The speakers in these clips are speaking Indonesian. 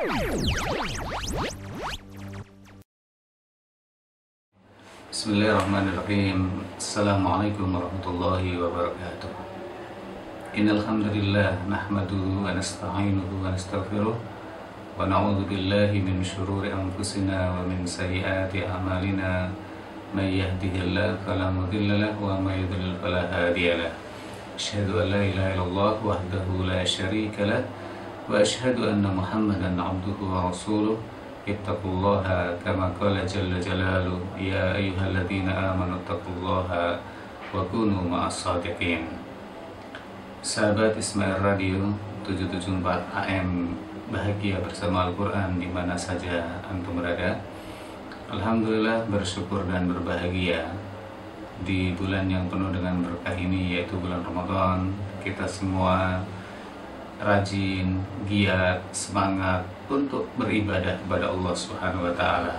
Bismillahirrahmanirrahim. Assalamualaikum warahmatullahi wabarakatuh. Innal hamdalillah nahmaduhu wa nasta'inuhu wa nastaghfiruh wa na'udzu billahi min shururi anfusina wa min sayyiati a'malina. May yahdihillahu fala mudilla lahu wa may yudlil fala hadiya lahu. Asyhadu an la ilaha illallah wahdahu la syarika lahu wa asyhadu anna Muhammadan 'abduhu wa rasuluh. Ittaqullaha kama qala jalla jalaluhu ya ayyuhalladzina amanu ittaqullaha wa kunu ma'as shadiqin. Sahabat Ismail Radio 774 AM, bahagia bersama Al-Quran di mana saja antum berada. Alhamdulillah, bersyukur dan berbahagia di bulan yang penuh dengan berkah ini, yaitu bulan Ramadan. Kita semua rajin, giat, semangat untuk beribadah kepada Allah Subhanahu wa taala.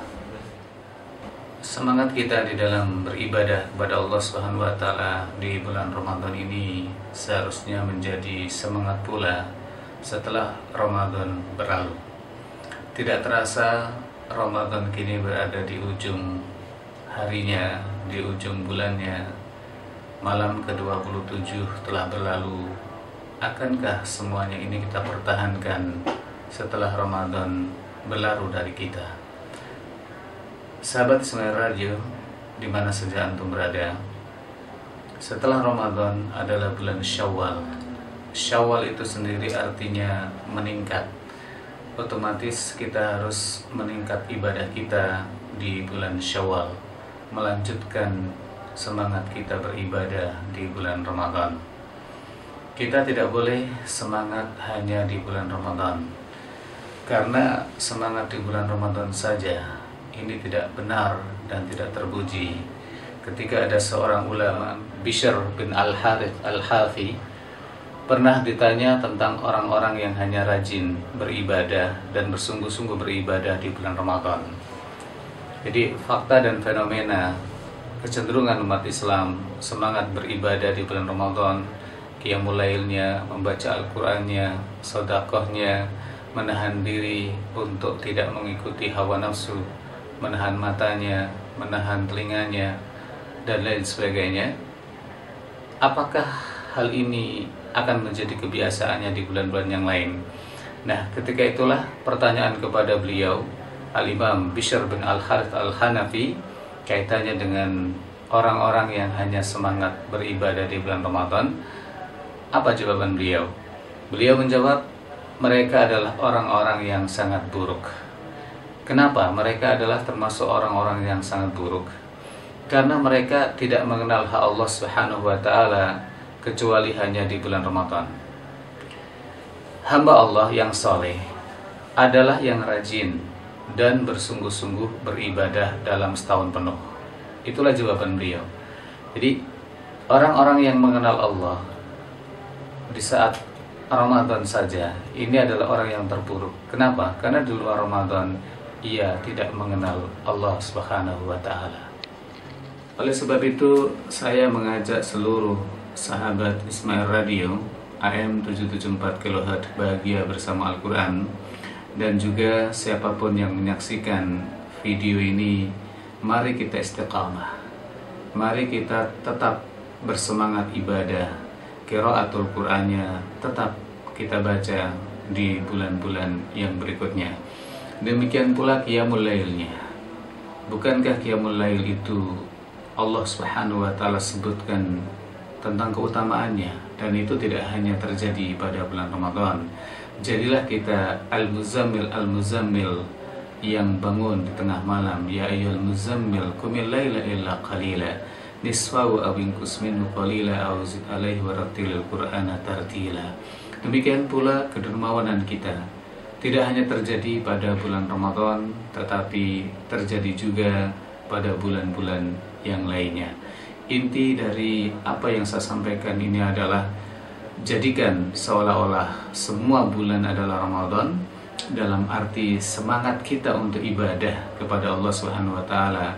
Semangat kita di dalam beribadah kepada Allah Subhanahu wa taala di bulan Ramadan ini seharusnya menjadi semangat pula setelah Ramadan berlalu. Tidak terasa Ramadan kini berada di ujung harinya, di ujung bulannya. Malam ke-27 telah berlalu. Akankah semuanya ini kita pertahankan setelah Ramadan berlalu dari kita? Sahabat Ismail Radio, di mana saja antum berada, setelah Ramadan adalah bulan Syawal. Syawal itu sendiri artinya meningkat. Otomatis kita harus meningkat ibadah kita di bulan Syawal, melanjutkan semangat kita beribadah di bulan Ramadan. Kita tidak boleh semangat hanya di bulan Ramadan, karena semangat di bulan Ramadan saja ini tidak benar dan tidak terpuji. Ketika ada seorang ulama, Bishr bin Al-Harith Al-Hafi, pernah ditanya tentang orang-orang yang hanya rajin beribadah dan bersungguh-sungguh beribadah di bulan Ramadan. Jadi fakta dan fenomena kecenderungan umat Islam semangat beribadah di bulan Ramadan, qiyamul lailnya, membaca Al-Qur'annya, sedekahnya, menahan diri untuk tidak mengikuti hawa nafsu, menahan matanya, menahan telinganya, dan lain sebagainya. Apakah hal ini akan menjadi kebiasaannya di bulan-bulan yang lain? Nah, ketika itulah pertanyaan kepada beliau, Al-Imam Bishr bin Al-Harith Al-Hanafi, kaitannya dengan orang-orang yang hanya semangat beribadah di bulan Ramadan. Apa jawaban beliau? Beliau menjawab, mereka adalah orang-orang yang sangat buruk. Kenapa mereka adalah termasuk orang-orang yang sangat buruk? Karena mereka tidak mengenal hak Allah Subhanahu wa taala kecuali hanya di bulan Ramadan. Hamba Allah yang soleh adalah yang rajin dan bersungguh-sungguh beribadah dalam setahun penuh. Itulah jawaban beliau. Jadi orang-orang yang mengenal Allah di saat Ramadan saja, ini adalah orang yang terburuk. Kenapa? Karena di luar Ramadan ia tidak mengenal Allah Subhanahu wa taala. Oleh sebab itu, saya mengajak seluruh sahabat Ismail Radio AM 774 kHz bahagia bersama Al-Quran, dan juga siapapun yang menyaksikan video ini, mari kita istiqamah. Mari kita tetap bersemangat ibadah. Qiraatul Qur'annya tetap kita baca di bulan-bulan yang berikutnya. Demikian pula qiyamul lailnya. Bukankah qiyamul lail itu Allah Subhanahu wa taala sebutkan tentang keutamaannya, dan itu tidak hanya terjadi pada bulan Ramadan. Jadilah kita al-muzammil yang bangun di tengah malam. Ya ayyuhal muzammil qumil laila illa qalila nisfahu aw inqus minhu qalila aw zid alaihi wa rattilil qur'ana tartila. Demikian pula kedermawanan kita tidak hanya terjadi pada bulan Ramadan, tetapi terjadi juga pada bulan-bulan yang lainnya. Inti dari apa yang saya sampaikan ini adalah jadikan seolah-olah semua bulan adalah Ramadan, dalam arti semangat kita untuk ibadah kepada Allah Subhanahu wa taala,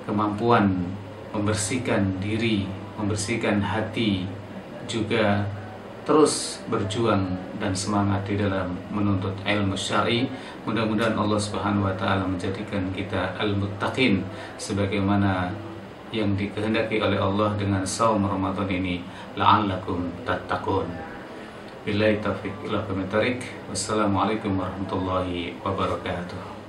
kemampuan membersihkan diri, membersihkan hati, juga terus berjuang dan semangat di dalam menuntut ilmu syar'i. Mudah-mudahan Allah Subhanahu wa taala menjadikan kita al-muttaqin sebagaimana yang dikehendaki oleh Allah dengan saum Ramadan ini, la'allakum tattaqun. Billahi taufiq wal hidayah. Wassalamualaikum warahmatullahi wabarakatuh.